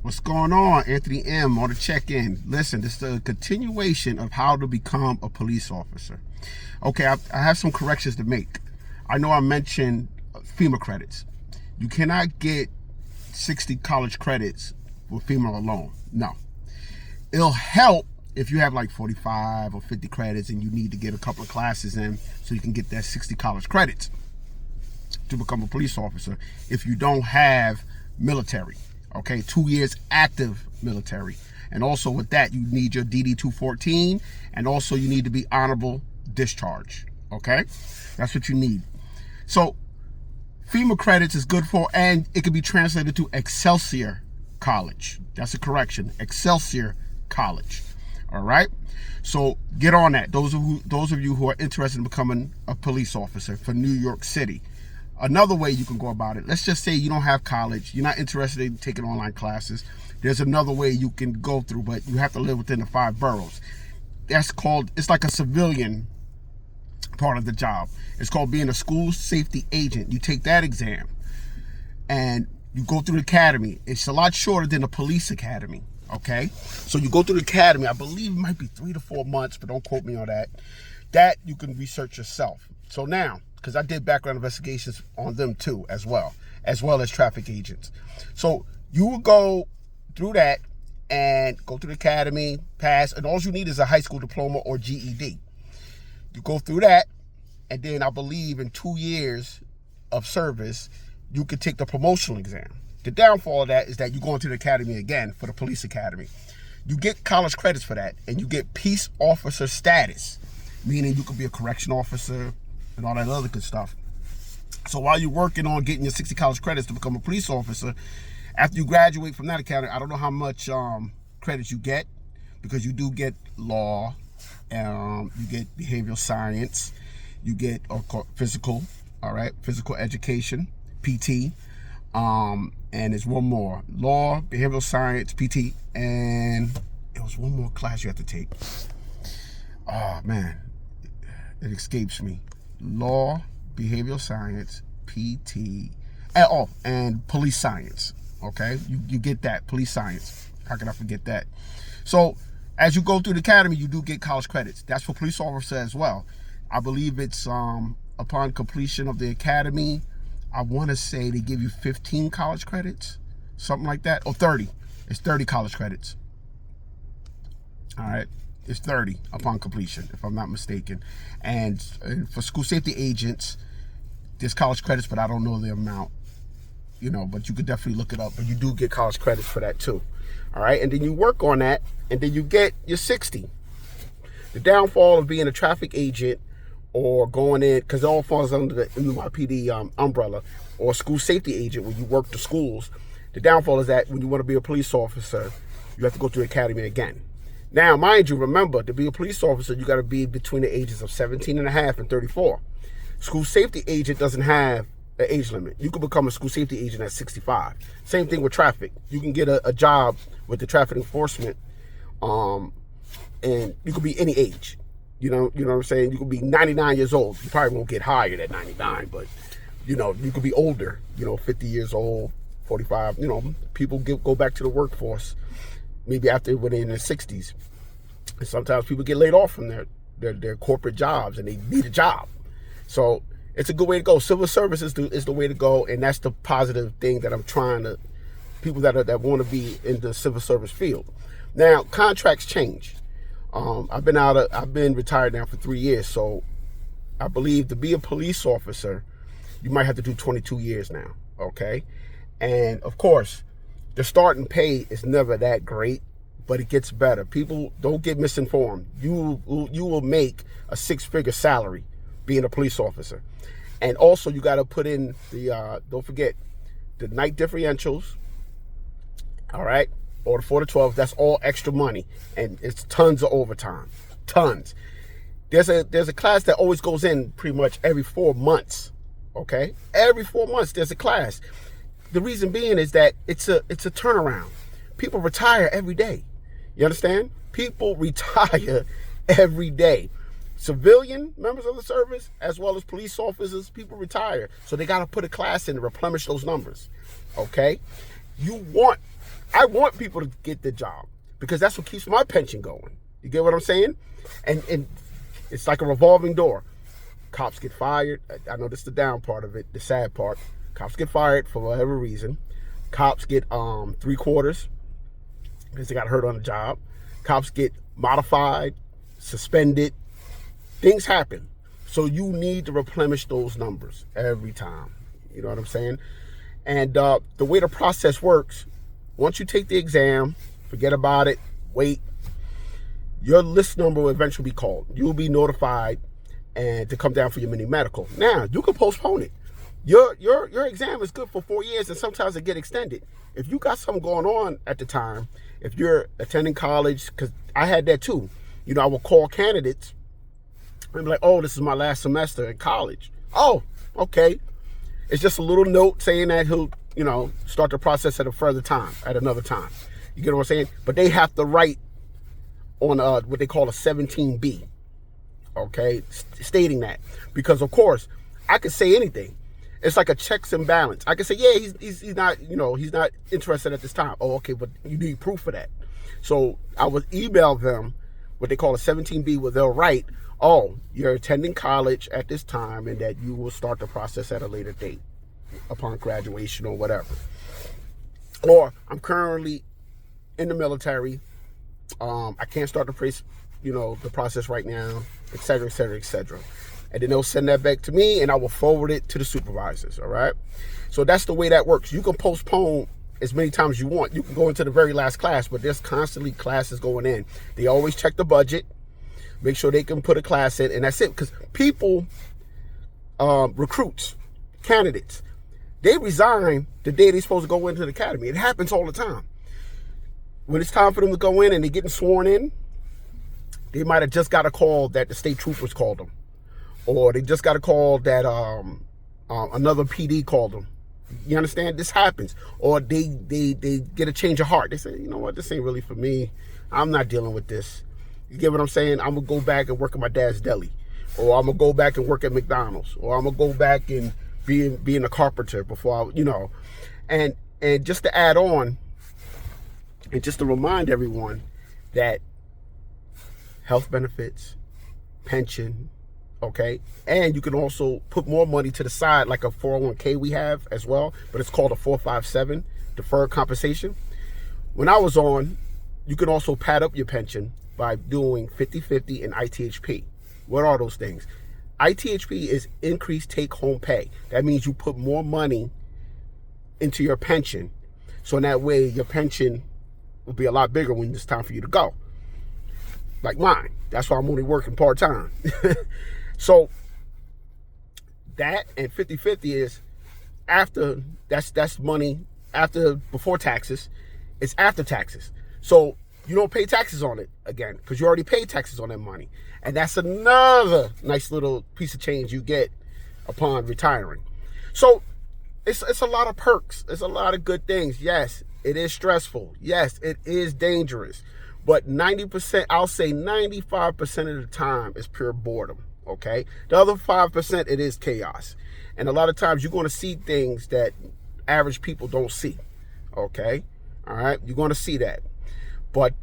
What's going on? Anthony M. on the check-in. Listen, this is a continuation of how to become a police officer. Okay, I have some corrections to make. I know I mentioned FEMA credits. You cannot get 60 college credits with FEMA alone. No. It'll help if you have like 45 or 50 credits and you need to get a couple of classes in so you can get that 60 college credits to become a police officer if you don't have military. Okay, 2 years active military. And also with that, you need your DD 214, and also you need to be honorable discharge. Okay, that's what you need. So FEMA credits is good for, and it can be translated to Excelsior College. That's a correction, Excelsior College. All right, so get on that. Those of you who are interested in becoming a police officer for New York City. Another way you can go about it, let's just say you don't have college, you're not interested in taking online classes. There's another way you can go through, but you have to live within the 5 boroughs. That's called, it's like a civilian part of the job. It's called being a school safety agent. You take that exam and you go through the academy. It's a lot shorter than a police academy, okay? So you go through the academy, I believe it might be 3 to 4 months, but don't quote me on that. That you can research yourself. So now, because I did background investigations on them too, as well as traffic agents. So you will go through that and go to the academy, pass, and all you need is a high school diploma or GED. You go through that, and then I believe in 2 years of service, you can take the promotional exam. The downfall of that is that you go into the academy again for the police academy. You get college credits for that, and you get peace officer status, meaning you could be a correction officer, and all that other good stuff. So while you're working on getting your 60 college credits to become a police officer, after you graduate from that academy, I don't know how much credits you get, because you do get law, you get behavioral science, you get physical, all right, physical education, PT, and there's one more, law, behavioral science, PT, and it was one more class you have to take. Oh man, it escapes me. Law, behavioral science, PT, and police science. Okay, you get that, police science. How can I forget that? So as you go through the academy, you do get college credits. That's for police officer as well. I believe it's upon completion of the academy, I want to say they give you 15 college credits, something like that, or 30. It's 30 college credits. All right. It's 30 upon completion, if I'm not mistaken. And for school safety agents, there's college credits, but I don't know the amount, but you could definitely look it up. But you do get college credits for that too. All right, and then you work on that, and then you get your 60. The downfall of being a traffic agent or going in, because it all falls under the NYPD umbrella, or school safety agent when you work the schools, the downfall is that when you want to be a police officer, you have to go through the academy again. Now, mind you, remember, to be a police officer, you got to be between the ages of 17 and a half and 34. School safety agent doesn't have an age limit. You can become a school safety agent at 65. Same thing with traffic. You can get a job with the traffic enforcement, and you could be any age. You know what I'm saying? You could be 99 years old. You probably won't get hired at 99, but, you could be older, 50 years old, 45. People go back to the workforce maybe after when they're in their 60s. And sometimes people get laid off from their corporate jobs and they need a job. So it's a good way to go. Civil service is the way to go, and that's the positive thing that I'm trying to, people that want to be in the civil service field. Now, contracts change. I've been retired now for 3 years, so I believe to be a police officer, you might have to do 22 years now, okay? And of course, the starting pay is never that great, but it gets better. People don't get misinformed. You will make a 6-figure salary being a police officer. And also you got to put in the, don't forget, the night differentials, all right? Or the 4 to 12, that's all extra money. And it's tons of overtime, tons. There's a class that always goes in pretty much every 4 months, okay? Every 4 months there's a class. The reason being is that it's a turnaround. People retire every day. You understand? People retire every day. Civilian members of the service, as well as police officers, people retire. So they got to put a class in to replenish those numbers. Okay? You want I want people to get the job because that's what keeps my pension going. You get what I'm saying? And it's like a revolving door. Cops get fired. I know this is the down part of it, the sad part. Cops get fired for whatever reason. Cops get 3/4 because they got hurt on the job. Cops get modified, suspended. Things happen. So you need to replenish those numbers every time. You know what I'm saying? And the way the process works, once you take the exam, forget about it, wait, your list number will eventually be called. You'll be notified and to come down for your mini medical. Now, you can postpone it. Your exam is good for 4 years, and sometimes it get extended. If you got something going on at the time, if you're attending college, because I had that too. You know, I will call candidates and be like, oh, this is my last semester in college. Oh, okay. It's just a little note saying that he'll, you know, start the process at a further time, at another time. You get what I'm saying? But they have to write on what they call a 17B. Okay, stating that, because of course I could say anything. It's like a checks and balance. I could say, yeah, he's not, you know, he's not interested at this time. Oh, okay, but you need proof of that. So I would email them what they call a 17B, where they'll write, oh, you're attending college at this time, and that you will start the process at a later date upon graduation or whatever. Or I'm currently in the military. I can't start the process right now, etc., etc., etc. And then they'll send that back to me, and I will forward it to the supervisors, all right? So that's the way that works. You can postpone as many times as you want. You can go into the very last class, but there's constantly classes going in. They always check the budget, make sure they can put a class in, and that's it. Because people, recruits, candidates, they resign the day they're supposed to go into the academy. It happens all the time. When it's time for them to go in and they're getting sworn in, they might have just got a call that the state troopers called them. Or they just got a call that another PD called them. You understand? This happens. Or they get a change of heart. They say, you know what, this ain't really for me. I'm not dealing with this. You get what I'm saying? I'm going to go back and work at my dad's deli. Or I'm going to go back and work at McDonald's. Or I'm going to go back and being a carpenter before I, you know. And just to add on, and just to remind everyone that health benefits, pension, okay? And you can also put more money to the side, like a 401k we have as well, but it's called a 457, deferred compensation. When I was on, you can also pad up your pension by doing 50/50 and ITHP. What are those things? ITHP is increased take-home pay. That means you put more money into your pension, so in that way your pension will be a lot bigger when it's time for you to go. Like mine. That's why I'm only working part-time. So that and 50/50 is after, that's money after, before taxes. It's after taxes. So you don't pay taxes on it again because you already paid taxes on that money. And that's another nice little piece of change you get upon retiring. So it's a lot of perks. It's a lot of good things. Yes, it is stressful. Yes, it is dangerous. But 90%, I'll say 95% of the time is pure boredom, okay? The other 5%, it is chaos. And a lot of times you're going to see things that average people don't see, okay? All right, you're going to see that. But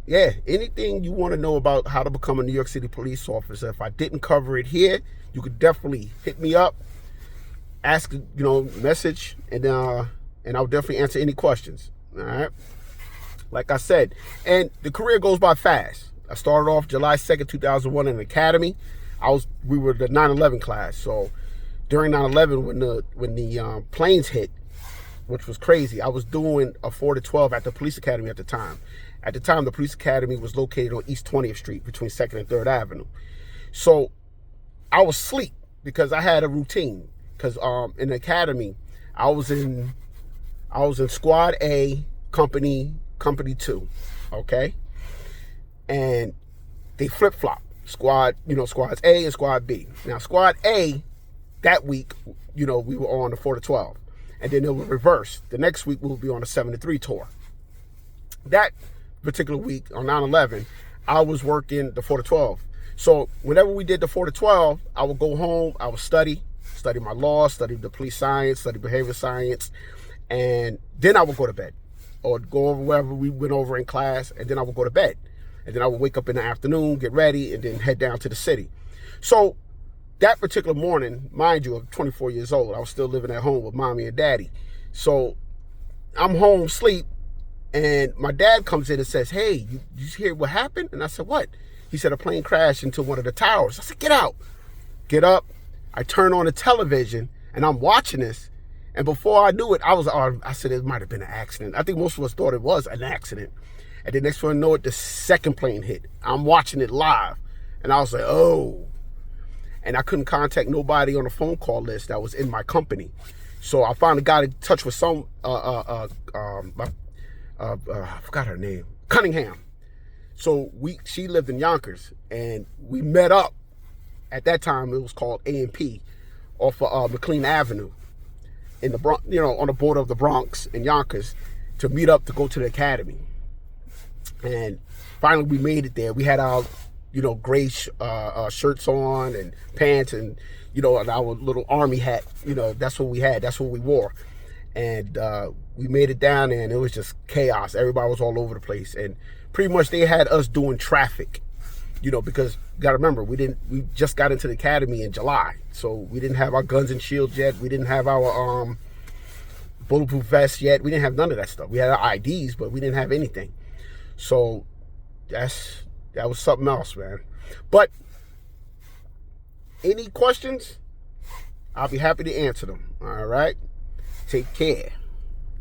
yeah, anything you want to know about how to become a New York City police officer, if I didn't cover it here, you could definitely hit me up, ask, message, and I'll definitely answer any questions, all right? Like I said, and the career goes by fast. I started off July 2nd, 2001 in the academy. We were the 9/11 class. So during 9/11, when the planes hit, which was crazy, I was doing a 4 to 12 at the police academy at the time. At the time, the police academy was located on East 20th Street between 2nd and 3rd Avenue. So I was asleep because I had a routine. Because in the academy, I was in Squad A, Company 2, okay? And they flip-flop. Squads A and Squad B. Now, Squad A, that week, we were on the 4 to 12. And then it was reversed. The next week, we'll be on a 7 to 3 tour. That particular week, on 9/11, I was working the 4 to 12. So whenever we did the 4 to 12, I would go home, I would study my law, study the police science, study behavior science, and then I would go to bed. or go over wherever we went over in class, and then I would go to bed. And then I would wake up in the afternoon, get ready, and then head down to the city. So that particular morning, mind you, I'm 24 years old. I was still living at home with mommy and daddy. So I'm home, sleep, and my dad comes in and says, hey, you hear what happened? And I said, what? He said, a plane crashed into one of the towers. I said, get out. Get up. I turn on the television, and I'm watching this. And before I knew it, I said it might have been an accident. I think most of us thought it was an accident. And the next one I know it, the second plane hit. I'm watching it live. And I was like, oh. And I couldn't contact nobody on the phone call list that was in my company. So I finally got in touch with some, I forgot her name, Cunningham. So she lived in Yonkers, and we met up. At that time, it was called A&P off of McLean Avenue in the Bronx, on the border of the Bronx and Yonkers, to meet up to go to the academy. And finally, we made it there. We had our, gray shirts on and pants, and and our little army hat. That's what we had. That's what we wore. And we made it down there, and it was just chaos. Everybody was all over the place, and pretty much they had us doing traffic. Because you got to remember, we just got into the academy in July, so we didn't have our guns and shields yet. We didn't have our bulletproof vests yet. We didn't have none of that stuff. We had our IDs, but we didn't have anything. So that was something else, man. But any questions, I'll be happy to answer them. All right. Take care.